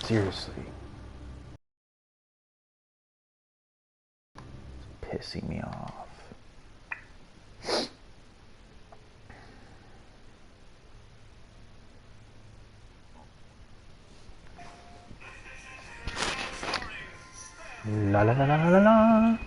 Seriously. It's pissing me off. La la la la la la.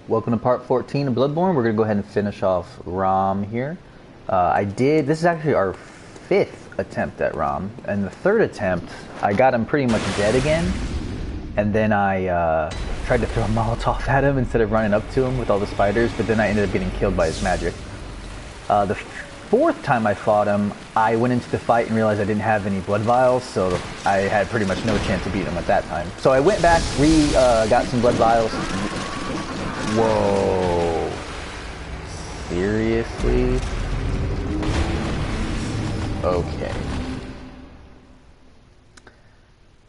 Welcome to part 14 of Bloodborne. We're going to go ahead and finish off Rom here. This is actually our 5th attempt at Rom. And the 3rd attempt, I got him pretty much dead again. And then I tried to throw a Molotov at him instead of running up to him with all the spiders. But then I ended up getting killed by his magic. The 4th time I fought him, I went into the fight and realized I didn't have any blood vials. So I had pretty much no chance of beating him at that time. So I went back, got some blood vials. Whoa. Seriously? Okay.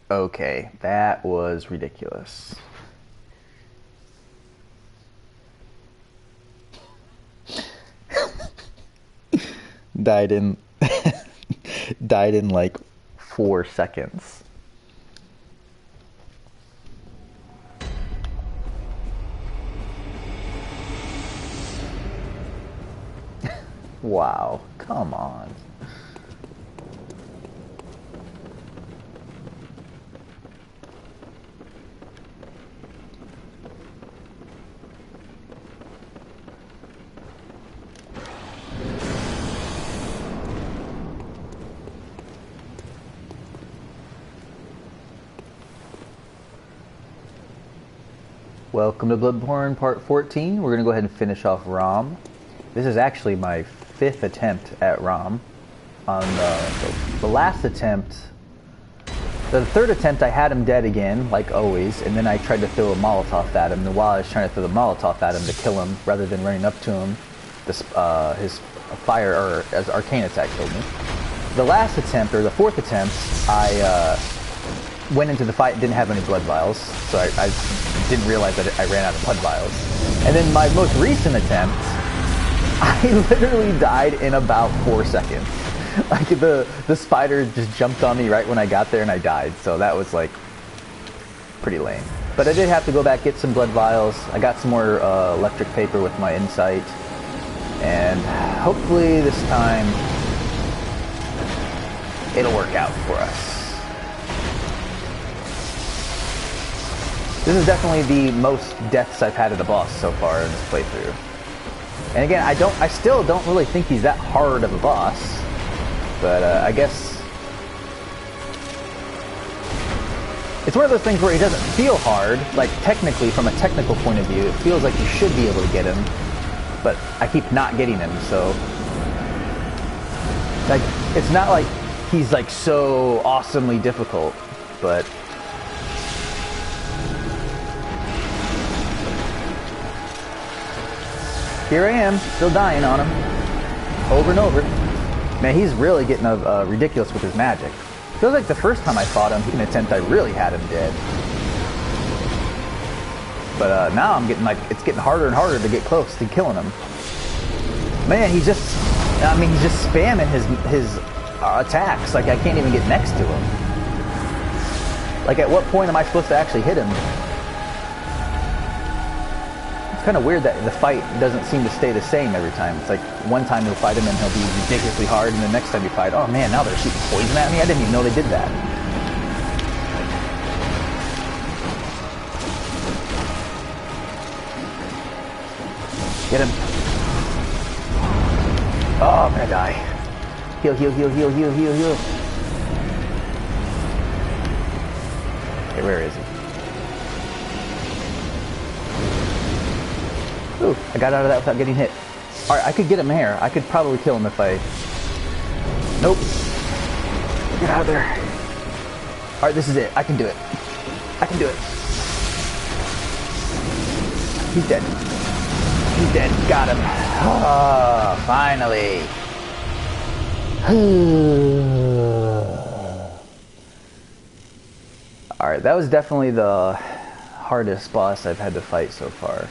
Okay, that was ridiculous. Died in died in like 4 seconds. Wow, come on. Welcome to Bloodborne Part 14. We're going to go ahead and finish off Rom. This is actually my 5th attempt at Rom. On the last attempt, the 3rd attempt, I had him dead again, like always, and then I tried to throw a Molotov at him. And while I was trying to throw the Molotov at him to kill him, rather than running up to him, his fire, or as arcane attack killed me. The last attempt, or the 4th attempt, I went into the fight and didn't have any blood vials, so I didn't realize that I ran out of blood vials. And then my most recent attempt, I literally died in about 4 seconds. Like the spider just jumped on me right when I got there and I died, so that was like pretty lame. But I did have to go back, get some blood vials. I got some more electric paper with my insight, and hopefully this time it'll work out for us. This is definitely the most deaths I've had at a boss so far in this playthrough. And again, I still don't really think he's that hard of a boss, but I guess it's one of those things where he doesn't feel hard. Like technically, from a technical point of view, it feels like you should be able to get him, but I keep not getting him. So, like, it's not like he's like so awesomely difficult, but. Here I am, still dying on him, over and over. Man, he's really getting ridiculous with his magic. Feels like the first time I fought him, an attempt, I really had him dead. But now I'm getting it's getting harder and harder to get close to killing him. Man, he's just spamming his attacks. Like I can't even get next to him. Like at what point am I supposed to actually hit him? It's kind of weird that the fight doesn't seem to stay the same every time. It's like one time you'll fight him and he'll be ridiculously hard, and the next time you fight, oh man, now they're shooting poison at me? I didn't even know they did that. Get him. Oh, I'm gonna die. Heal, heal, heal, heal, heal, heal, heal. Okay, where is he? Ooh, I got out of that without getting hit. Alright, I could get him here. I could probably kill him if I... Nope. Get out of there. Alright, this is it. I can do it. I can do it. He's dead. He's dead. Got him. Oh, finally. Alright, that was definitely the hardest boss I've had to fight so far.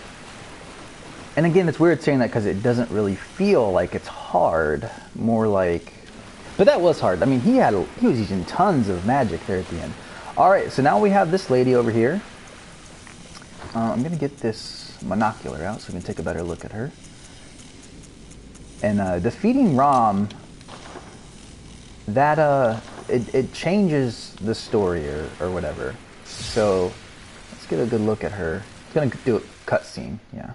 And again, it's weird saying that because it doesn't really feel like it's hard. More like... But that was hard. I mean, he was using tons of magic there at the end. Alright, so now we have this lady over here. I'm going to get this monocular out so we can take a better look at her. And defeating Rom, that it changes the story or whatever. So let's get a good look at her. I'm going to do a cutscene, yeah.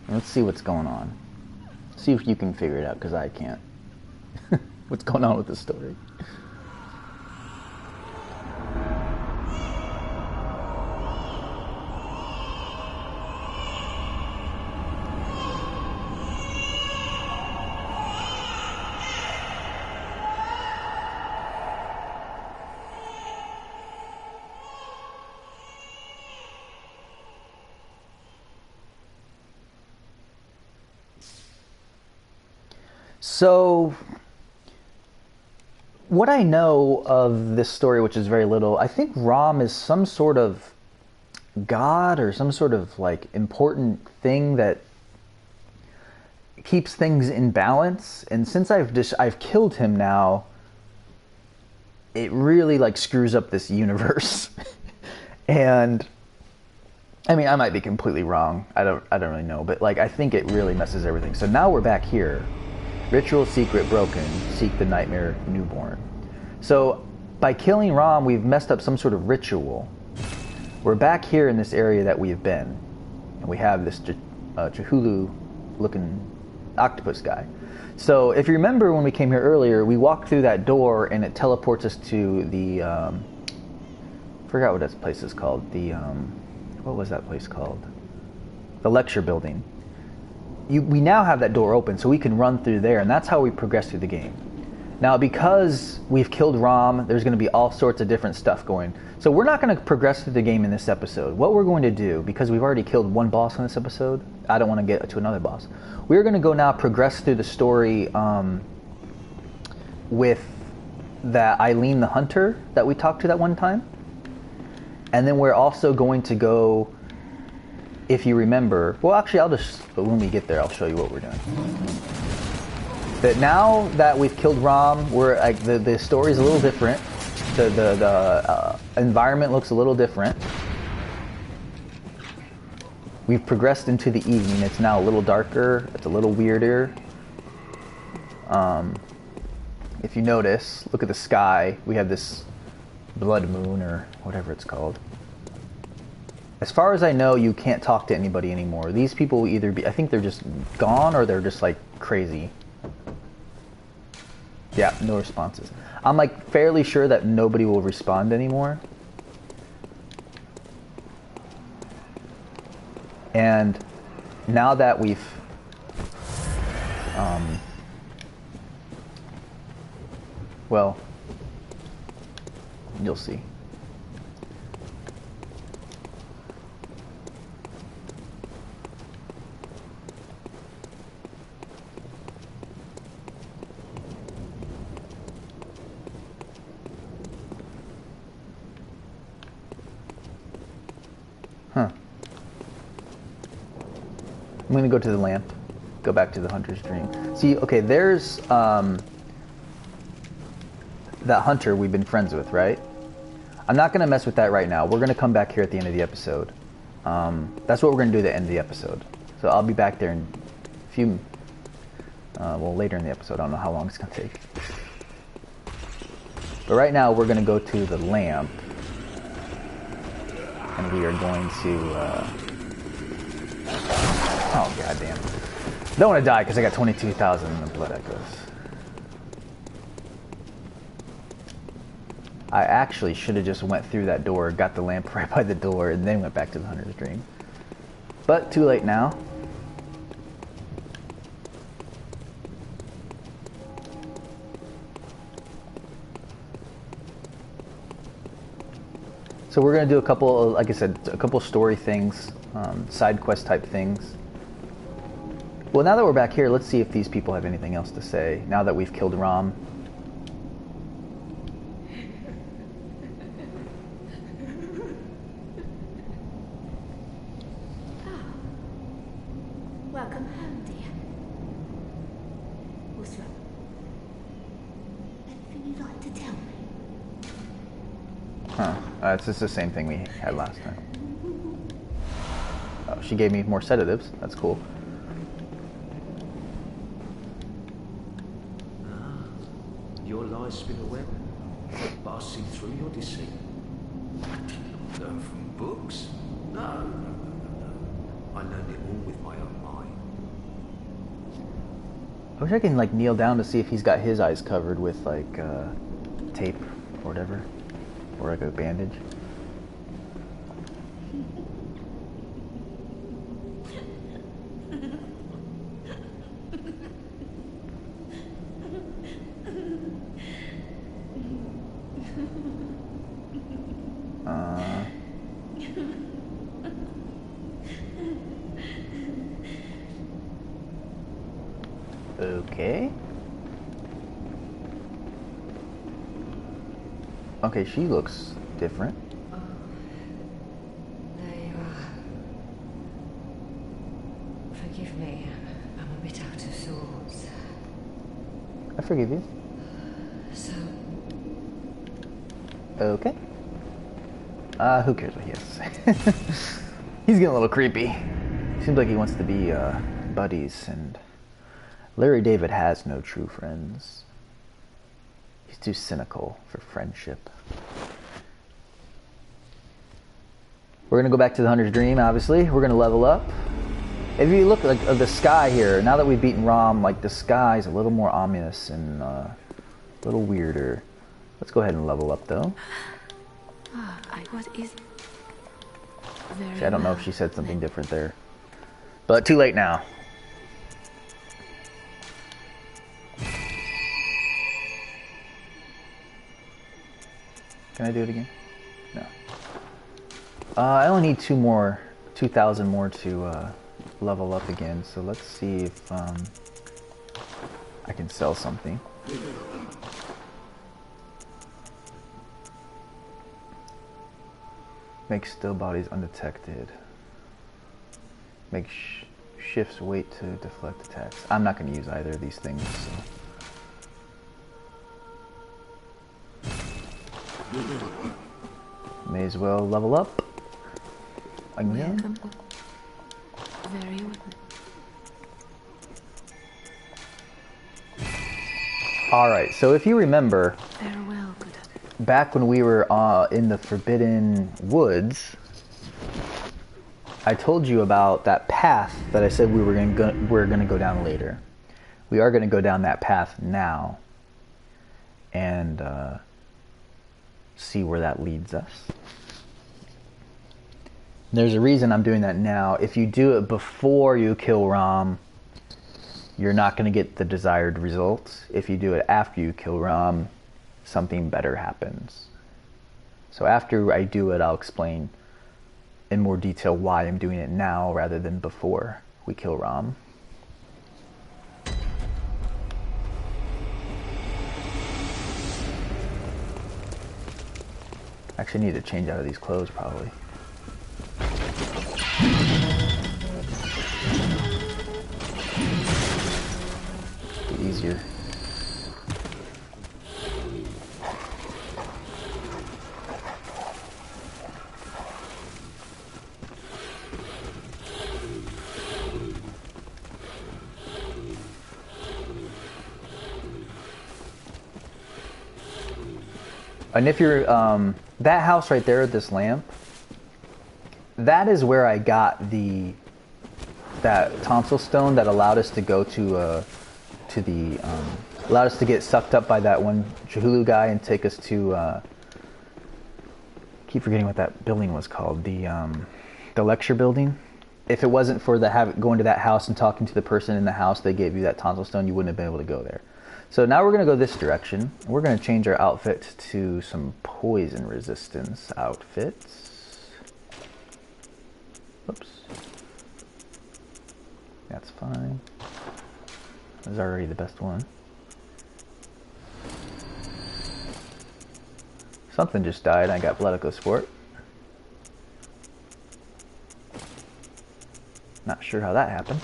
Let's see what's going on. See if you can figure it out, because I can't. What's going on with the story? So, what I know of this story, which is very little, I think Rom is some sort of god or some sort of like important thing that keeps things in balance. And since I've killed him now, it really like screws up this universe. And I mean, I might be completely wrong. I don't really know, but like I think it really messes everything. So now we're back here. Ritual secret broken. Seek the nightmare newborn. So by killing Rom, we've messed up some sort of ritual. We're back here in this area that we've been, and we have this Chihulu-looking octopus guy. So if you remember when we came here earlier, we walked through that door and it teleports us to the forgot what that place is called. The what was that place called? The lecture building. We now have that door open, so we can run through there, and that's how we progress through the game. Now, because we've killed Rom, there's going to be all sorts of different stuff going. So we're not going to progress through the game in this episode. What we're going to do, because we've already killed one boss in this episode, I don't want to get to another boss. We're going to go now progress through the story with that Eileen the Hunter that we talked to that one time. And then we're also going to go... If you remember, well, actually, when we get there, I'll show you what we're doing. But now that we've killed Rom, we're like the story's a little different. The environment looks a little different. We've progressed into the evening. It's now a little darker. It's a little weirder. If you notice, look at the sky. We have this blood moon or whatever it's called. As far as I know, you can't talk to anybody anymore. These people will either be... I think they're just gone or they're just, like, crazy. Yeah, no responses. I'm, like, fairly sure that nobody will respond anymore. And now that we've... well, you'll see. Huh. I'm going to go to the lamp. Go back to the hunter's dream. See, okay, there's that hunter we've been friends with, right? I'm not going to mess with that right now. We're going to come back here at the end of the episode. That's what we're going to do at the end of the episode. So I'll be back there in a few... well, later in the episode. I don't know how long it's going to take. But right now, we're going to go to the lamp. And we are going to, oh, goddamn. Don't want to die because I got 22,000 in the blood echoes. I actually should have just went through that door, got the lamp right by the door, and then went back to the hunter's dream. But too late now. So we're going to do a couple, like I said, a couple story things, side quest type things. Well, now that we're back here, let's see if these people have anything else to say, now that we've killed Rom. Welcome home, dear. What's wrong? Anything you'd like to tell me? Huh. It's just the same thing we had last time. Oh, she gave me more sedatives. That's cool. Your lies spin a web, but I see through your deceit. Learn from books? No. I learned it all with my own mind. I wish I can like kneel down to see if he's got his eyes covered with like tape or whatever, or like a bandage. Okay. Okay, she looks different. There you are. Forgive me, I'm a bit out of sorts. I forgive you. So, Okay. Who cares what he has to say? He's getting a little creepy. Seems like he wants to be buddies, and Larry David has no true friends. He's too cynical for friendship. We're gonna go back to the Hunter's Dream, obviously. We're gonna level up. If you look at the sky here, now that we've beaten Rom, like the sky is a little more ominous and a little weirder. Let's go ahead and level up though. What is... Actually, I don't know if she said something different there. But too late now. Can I do it again? No. I only need 2,000 more to level up again. So let's see if I can sell something. Make still bodies undetected. Make shifts wait to deflect attacks. I'm not going to use either of these things. So. May as well level up again. Welcome. Very well. Alright, so if you remember, Farewell, good. back when we were in the Forbidden Woods, I told you about that path that I said we're gonna go down later. We are gonna go down that path now and see where that leads us. There's a reason I'm doing that now. If you do it before you kill Rom, you're not gonna get the desired results. If you do it after you kill Rom, something better happens. So after I do it, I'll explain in more detail why I'm doing it now rather than before we kill Rom. Actually, I need to change out of these clothes probably. Be easier. And if you're, that house right there, this lamp, that is where I got that tonsil stone that allowed us to go allowed us to get sucked up by that one Chihulu guy and take us to, keep forgetting what that building was called, the lecture building. If it wasn't for going to that house and talking to the person in the house, they gave you that tonsil stone, you wouldn't have been able to go there. So now we're going to go this direction. We're going to change our outfit to some poison resistance outfits. Oops. That's fine. This is already the best one. Something just died. I got Bloodborne sport. Not sure how that happened.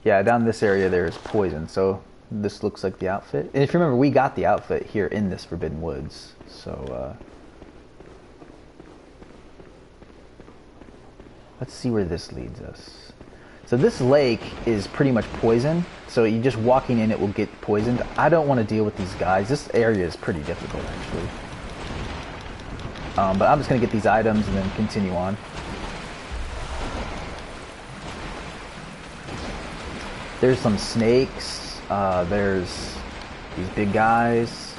Yeah, down this area there is poison, so this looks like the outfit. And if you remember, we got the outfit here in this Forbidden Woods, so let's see where this leads us. So this lake is pretty much poison, so you just walking in it will get poisoned. I don't want to deal with these guys. This area is pretty difficult, actually. But I'm just going to get these items and then continue on. There's some snakes. There's these big guys.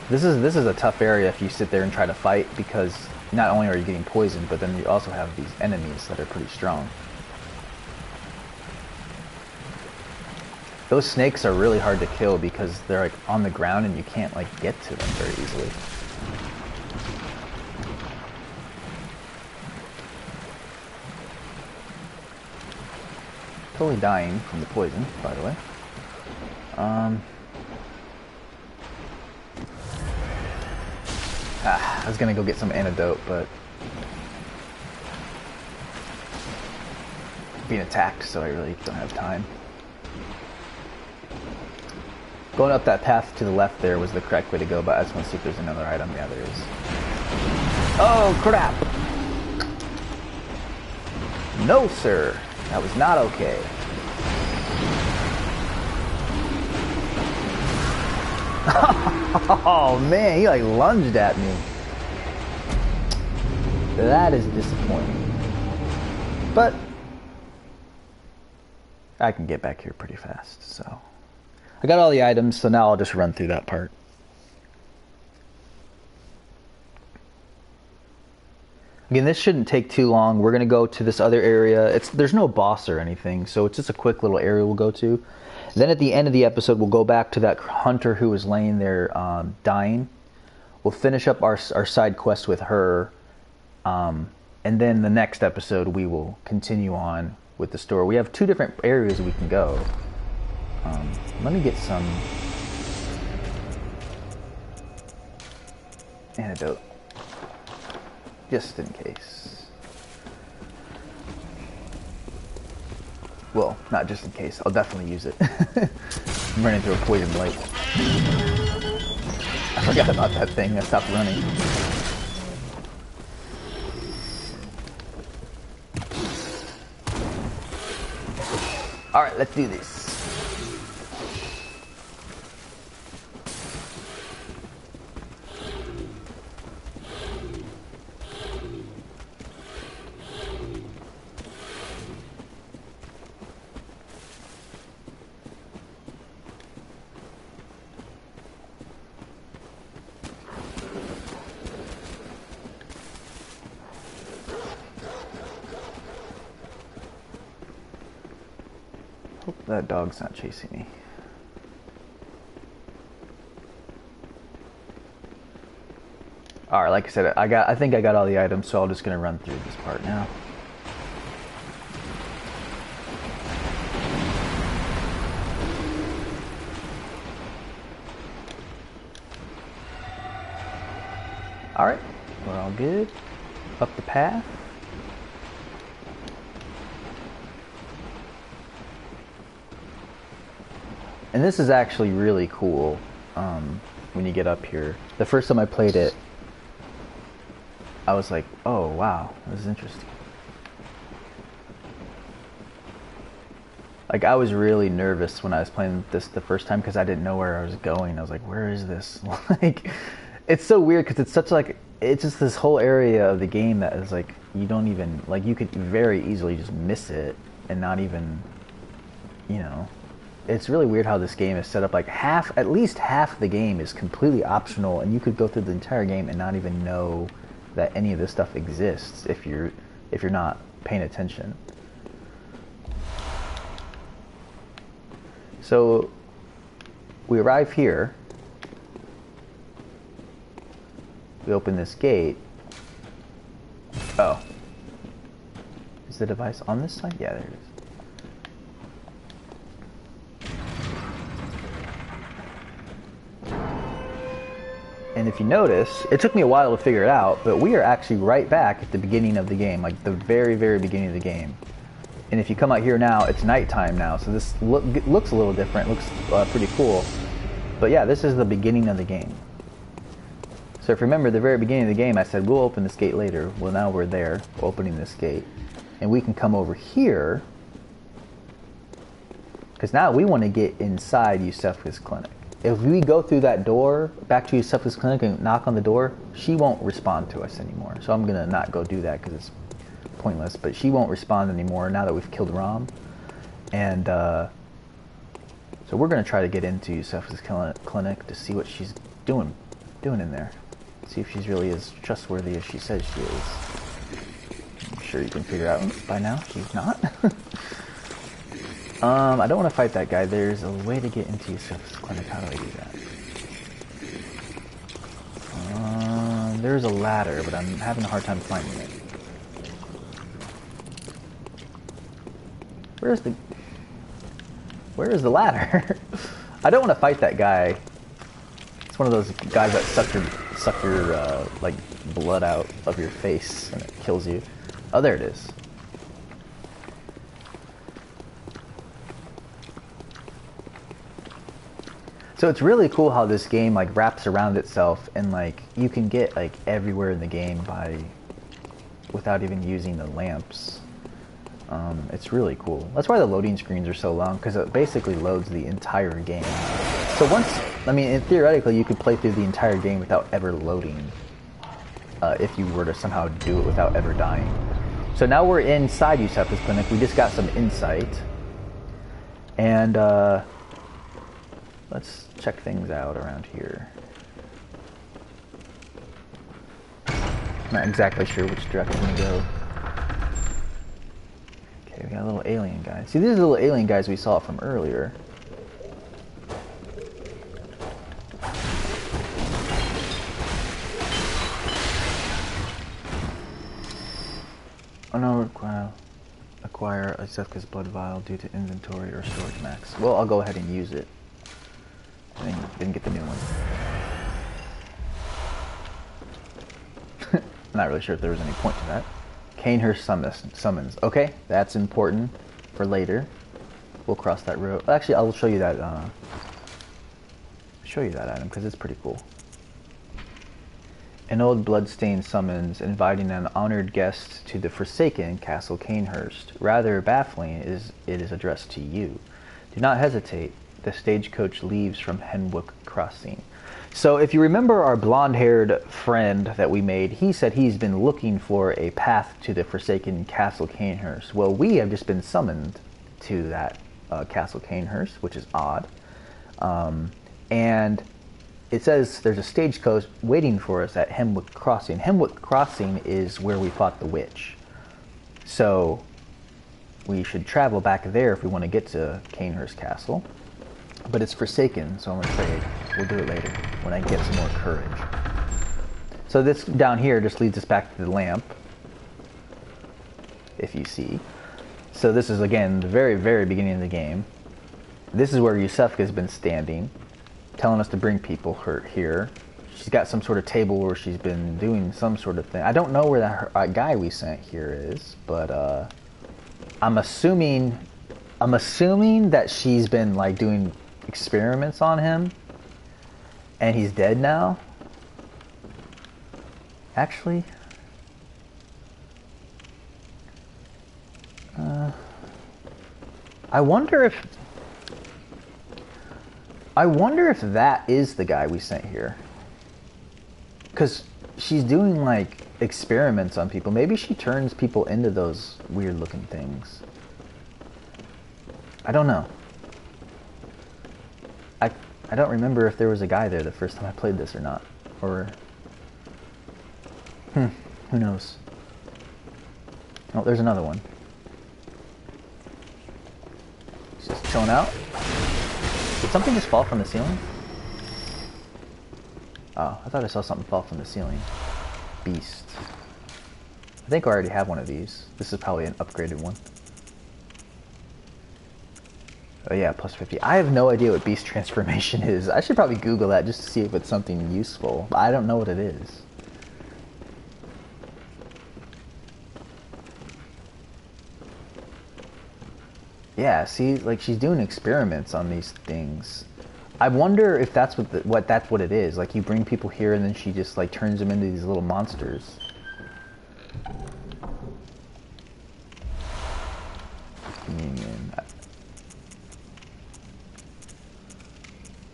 This is a tough area if you sit there and try to fight, because not only are you getting poisoned, but then you also have these enemies that are pretty strong. Those snakes are really hard to kill because they're like on the ground and you can't like get to them very easily. Totally dying from the poison, by the way. I was gonna go get some antidote, but being attacked, so I really don't have time. Going up that path to the left there was the correct way to go, but I just want to see if there's another item. Yeah, there is. Oh, crap! No, sir. That was not okay. Oh, man, he like lunged at me. That is disappointing. But I can get back here pretty fast, so. I got all the items, so now I'll just run through that part. Again, this shouldn't take too long. We're going to go to this other area. There's no boss or anything, so it's just a quick little area we'll go to. Then at the end of the episode, we'll go back to that hunter who was laying there dying. We'll finish up our side quest with her. And then the next episode, we will continue on with the story. We have 2 different areas we can go. Let me get some antidote, just in case. Well, not just in case. I'll definitely use it. I'm running through a poison lake. I forgot about that thing. I stopped running. Alright, let's do this. Hope that dog's not chasing me. Alright, like I said, I think I got all the items, so I'm just gonna run through this part now. Alright, we're all good. Up the path. And this is actually really cool when you get up here. The first time I played it, I was like, oh wow, this is interesting. Like, I was really nervous when I was playing this the first time because I didn't know where I was going. I was like, where is this? Like, it's so weird because it's such like, it's just this whole area of the game that is like, you don't even, like, you could very easily just miss it and not even, you know. It's really weird how this game is set up. Like, at least half the game is completely optional, and you could go through the entire game and not even know that any of this stuff exists if you're not paying attention. So we arrive here. We open this gate. Oh. Is the device on this side? Yeah, there it is. And if you notice, it took me a while to figure it out, but we are actually right back at the beginning of the game, like the very, very beginning of the game. And if you come out here now, it's nighttime now, so this looks a little different, looks pretty cool. But yeah, this is the beginning of the game. So if you remember the very beginning of the game, I said we'll open this gate later. Well, now we're there, opening this gate. And we can come over here, because now we want to get inside Yusefka's clinic. If we go through that door, back to Yusefka's clinic and knock on the door, she won't respond to us anymore. So I'm going to not go do that because it's pointless. But she won't respond anymore now that we've killed Rom. And so we're going to try to get into Yusefka's clinic to see what she's doing in there. See if she's really as trustworthy as she says she is. I'm sure you can figure out by now she's not. I don't want to fight that guy. There's a way to get into Yusef's clinic. How do I do that? There's a ladder, but I'm having a hard time finding it. Where is the ladder? I don't want to fight that guy. It's one of those guys that suck your like blood out of your face and it kills you. Oh, there it is. So it's really cool how this game like wraps around itself and like you can get like everywhere in the game without even using the lamps. It's really cool. That's why the loading screens are so long, because it basically loads the entire game. So theoretically you could play through the entire game without ever loading, if you were to somehow do it without ever dying. So now we're inside Yusefka's clinic. We just got some insight. And let's check things out around here. Not exactly sure which direction to go. Okay, we got a little alien guy. See, these are the little alien guys we saw from earlier. Oh no, acquire Yusefka's blood vial due to inventory or storage max. Well, I'll go ahead and use it. And then get the new one. Not really sure if there was any point to that. Canehurst summons. Okay, that's important for later. We'll cross that road. Actually, I'll show you that. Item because it's pretty cool. An old bloodstained summons inviting an honored guest to the Forsaken Castle Canehurst. Rather baffling, it is addressed to you. Do not hesitate. The stagecoach leaves from Henwick Crossing. So if you remember our blonde-haired friend that we made, he said he's been looking for a path to the Forsaken Castle Canehurst. Well, we have just been summoned to that Castle Canehurst, which is odd. And it says there's a stagecoach waiting for us at Henwick Crossing. Henwick Crossing is where we fought the witch. So we should travel back there if we want to get to Canehurst Castle. But it's Forsaken, so I'm afraid we'll do it later when I get some more courage. So this down here just leads us back to the lamp, if you see. So this is, again, the very, very beginning of the game. This is where Yusefka's been standing, telling us to bring people here. She's got some sort of table where she's been doing some sort of thing. I don't know where that guy we sent here is, but I'm assuming that she's been like doing experiments on him and he's dead now. Actually, I wonder if that is the guy we sent here, because she's doing like experiments on people. Maybe she turns people into those weird looking things. I don't know. I don't remember if there was a guy there the first time I played this or not. Or... who knows? Oh, there's another one. He's just chilling out. something just fall from the ceiling? Oh, I thought I saw something fall from the ceiling. Beast. I think I already have one of these. This is probably an upgraded one. Oh yeah, plus 50. I have no idea what beast transformation is. I should probably Google that just to see if it's something useful. But I don't know what it is. Yeah, see, like she's doing experiments on these things. I wonder if that's what it is. Like you bring people here and then she just like turns them into these little monsters. Communion.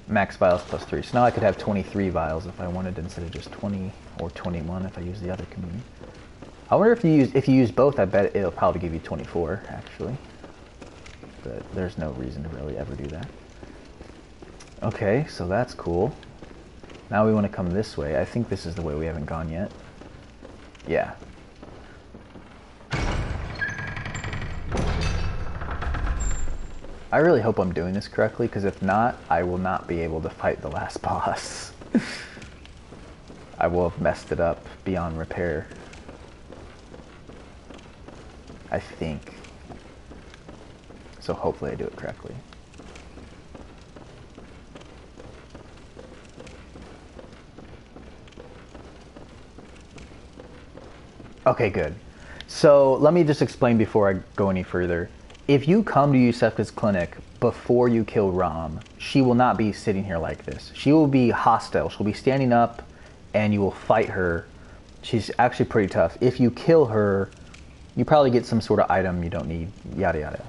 Max vials plus 3. So now I could have 23 vials if I wanted instead of just 20 or 21 if I use the other communion. I wonder if you use both. I bet it'll probably give you 24 actually. But there's no reason to really ever do that. Okay, so that's cool. Now we want to come this way. I think this is the way we haven't gone yet. Yeah. I really hope I'm doing this correctly, because if not, I will not be able to fight the last boss. I will have messed it up beyond repair. I think. So hopefully I do it correctly. Okay, good. So let me just explain before I go any further. If you come to Yusefka's clinic before you kill Ram, she will not be sitting here like this. She will be hostile. She'll be standing up and you will fight her. She's actually pretty tough. If you kill her, you probably get some sort of item you don't need, yada yada.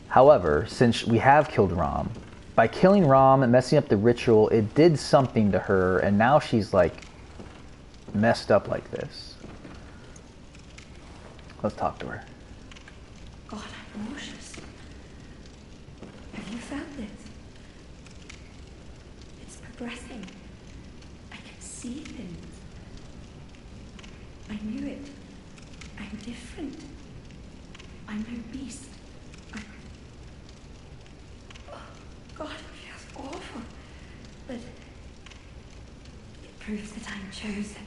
However, since we have killed Ram, by killing Ram and messing up the ritual, it did something to her, and now she's like messed up like this. Let's talk to her. God, I'm nauseous. Have you felt it? It's progressing. I can see things. I knew it. I'm different. I'm no beast. Oh, God, it feels awful. But it proves that I'm chosen.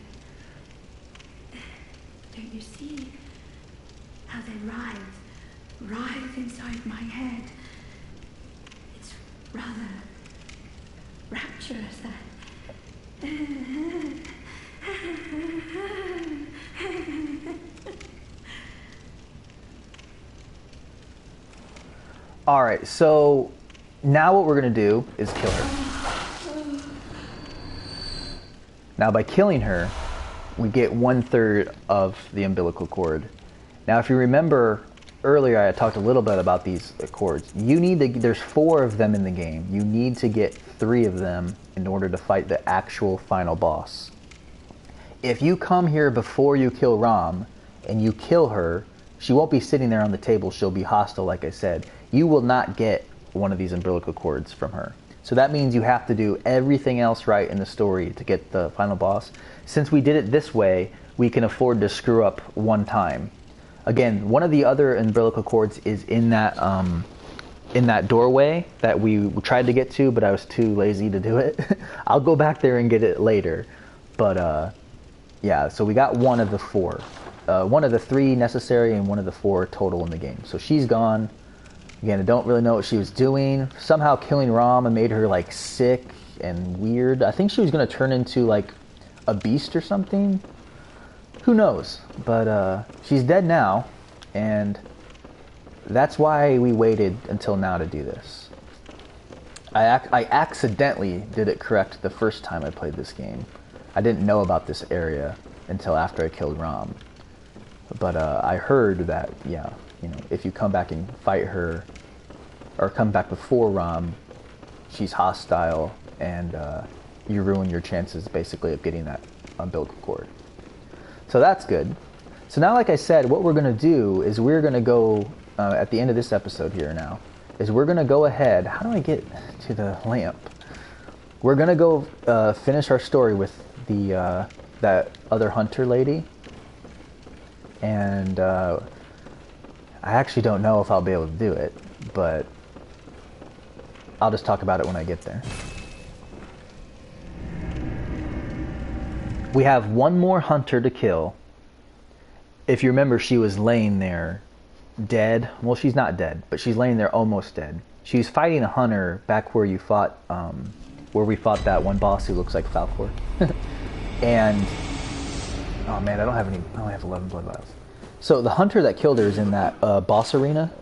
Don't you see how they writhe inside my head? It's rather rapturous. Alright, so now what we're going to do is kill her. Now by killing her, we get 1/3 of the umbilical cord. Now if you remember earlier I had talked a little bit about these cords. There's 4 of them in the game. You need to get 3 of them in order to fight the actual final boss. If you come here before you kill Ram and you kill her, she won't be sitting there on the table. She'll be hostile, like I said. You will not get one of these umbilical cords from her. So that means you have to do everything else right in the story to get the final boss. Since we did it this way, we can afford to screw up one time. Again, one of the other umbilical cords is in that doorway that we tried to get to, but I was too lazy to do it. I'll go back there and get it later. But yeah, so we got one of the 4. One of the 3 necessary and one of the 4 total in the game. So she's gone. Again, I don't really know what she was doing. Somehow killing Ram made her like sick and weird. I think she was going to turn into like a beast or something. Who knows? But she's dead now, and that's why we waited until now to do this. I accidentally did it correct the first time I played this game. I didn't know about this area until after I killed Ram. But I heard that, yeah, you know, if you come back and fight her, or come back before Ram, she's hostile, and you ruin your chances, basically, of getting that umbilical cord. So that's good. So now, like I said, what we're going to do is we're going to go, at the end of this episode here now, is we're going to go ahead. How do I get to the lamp? We're going to go finish our story with the that other hunter lady. And I actually don't know if I'll be able to do it, but I'll just talk about it when I get there. We have one more hunter to kill. If you remember, she was laying there dead. Well, she's not dead, but she's laying there almost dead. She's fighting a hunter back where you fought, where we fought that one boss who looks like Falcor. And oh man, I only have 11 blood vials. So the hunter that killed her is in that boss arena.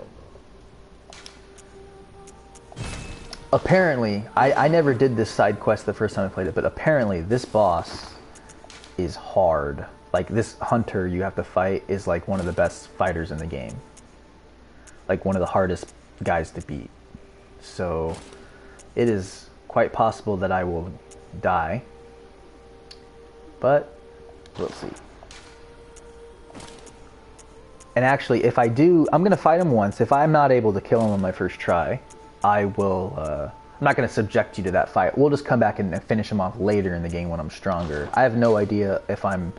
Apparently, I never did this side quest the first time I played it, but apparently this boss is hard. Like, this hunter you have to fight is like one of the best fighters in the game. Like one of the hardest guys to beat. So it is quite possible that I will die. But we'll see. And actually, if I do, I'm going to fight him once. If I'm not able to kill him on my first try, I will, I'm not going to subject you to that fight. We'll just come back and finish him off later in the game when I'm stronger. I have no idea if I'm,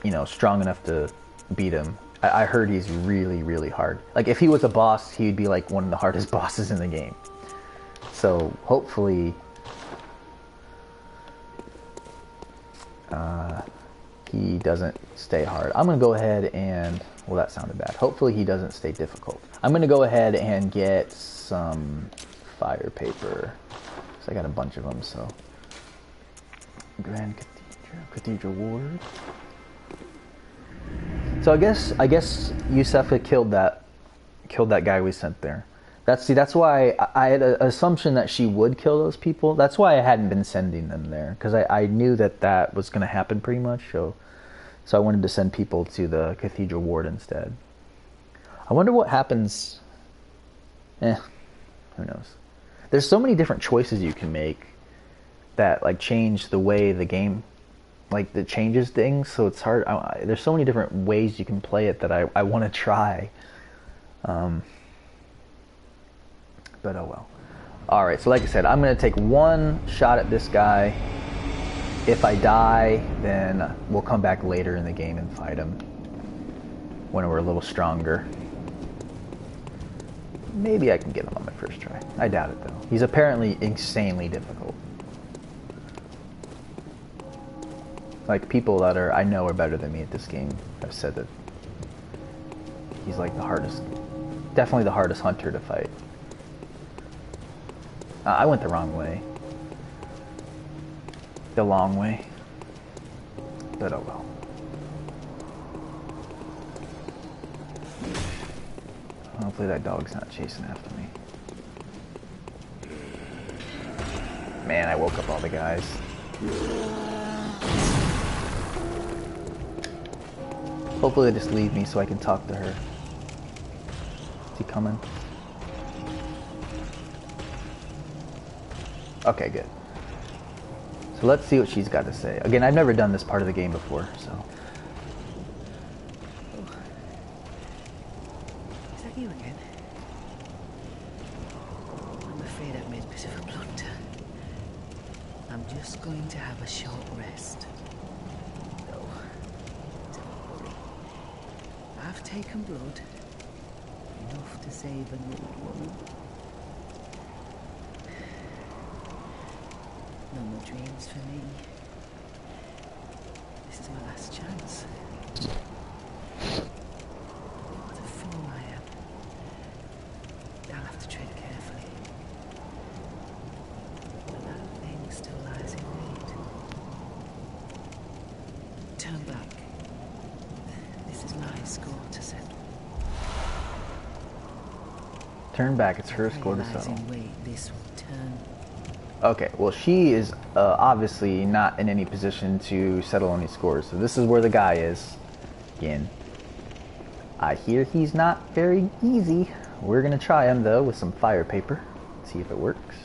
you know, strong enough to beat him. I heard he's really, really hard. Like, if he was a boss, he'd be like one of the hardest bosses in the game. So, hopefully, he doesn't stay hard. I'm going to go ahead and, well, that sounded bad. Hopefully he doesn't stay difficult. I'm going to go ahead and get some fire paper. So I got a bunch of them, so. Grand Cathedral Ward. So I guess Yusefa killed that guy we sent there. That's why I had an assumption that she would kill those people. That's why I hadn't been sending them there, because I knew that was going to happen pretty much. So I wanted to send people to the Cathedral Ward instead. I wonder what happens. Who knows? There's so many different choices you can make that like change the way the game, like, that changes things. So it's hard. There's so many different ways you can play it that I want to try. But oh well. Alright, so like I said, I'm going to take one shot at this guy. If I die, then we'll come back later in the game and fight him when we're a little stronger. Maybe I can get him on my first try. I doubt it though. He's apparently insanely difficult. Like, people that I know are better than me at this game have said that he's like the hardest, definitely the hardest hunter to fight. I went the wrong way. The long way. But oh well. Hopefully that dog's not chasing after me. Man, I woke up all the guys. Hopefully they just leave me so I can talk to her. Is he coming? Okay, good. So let's see what she's got to say. Again, I've never done this part of the game before, so. Is that you again? I'm afraid I've made a bit of a blunder. I'm just going to have a short rest. No, don't worry. I've taken blood. Enough to save an old woman. No more dreams for me. This is my last chance. What a fool I am. I'll have to tread carefully. But that thing still lies in wait. Turn back. This is my score to settle. Turn back, it's her score to Lies settle. in wait, this will turn. Okay, well, she is obviously not in any position to settle any scores. So this is where the guy is. Again, I hear he's not very easy. We're going to try him, though, with some fire paper. See if it works.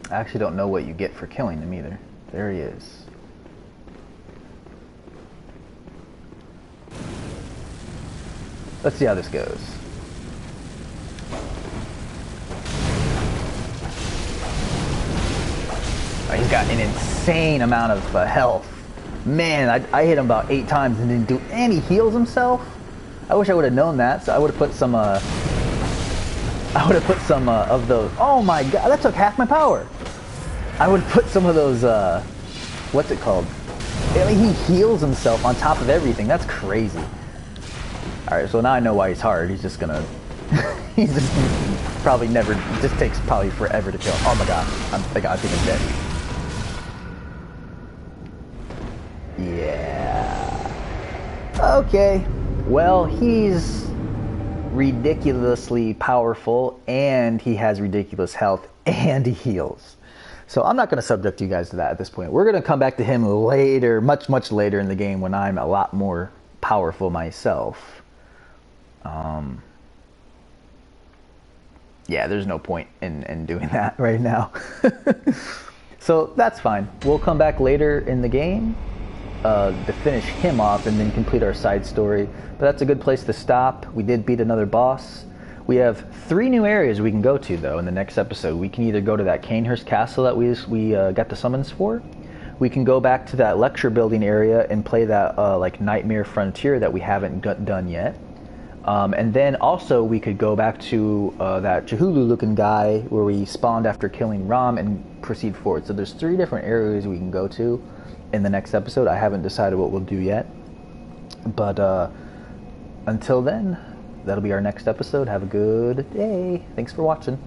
I actually don't know what you get for killing him, either. There he is. Let's see how this goes. He's got an insane amount of health. Man, I hit him about 8 times and didn't do any heals himself. I wish I would have known that, so I would have put some I would have put some of those. Oh my god, that took half my power. I would put some of those, what's it called? I mean, he heals himself on top of everything. That's crazy. Alright, so now I know why he's hard. He's just gonna... he's just probably never... It just takes probably forever to kill him. Oh my god. I think I'm dead. Yeah. Okay. Well, he's ridiculously powerful, and he has ridiculous health, and he heals. So I'm not going to subject you guys to that at this point. We're going to come back to him later, much, much later in the game when I'm a lot more powerful myself. Yeah, there's no point in doing that right now. So that's fine. We'll come back later in the game to finish him off and then complete our side story. But that's a good place to stop. We did beat another boss. We have 3 new areas we can go to, though, in the next episode. We can either go to that Canehurst Castle that we got the summons for. We can go back to that lecture building area and play that like Nightmare Frontier that we haven't done yet. And then also we could go back to that Chihulu-looking guy where we spawned after killing Rom and proceed forward. So there's 3 different areas we can go to in the next episode. I haven't decided what we'll do yet. But until then... That'll be our next episode. Have a good day. Thanks for watching.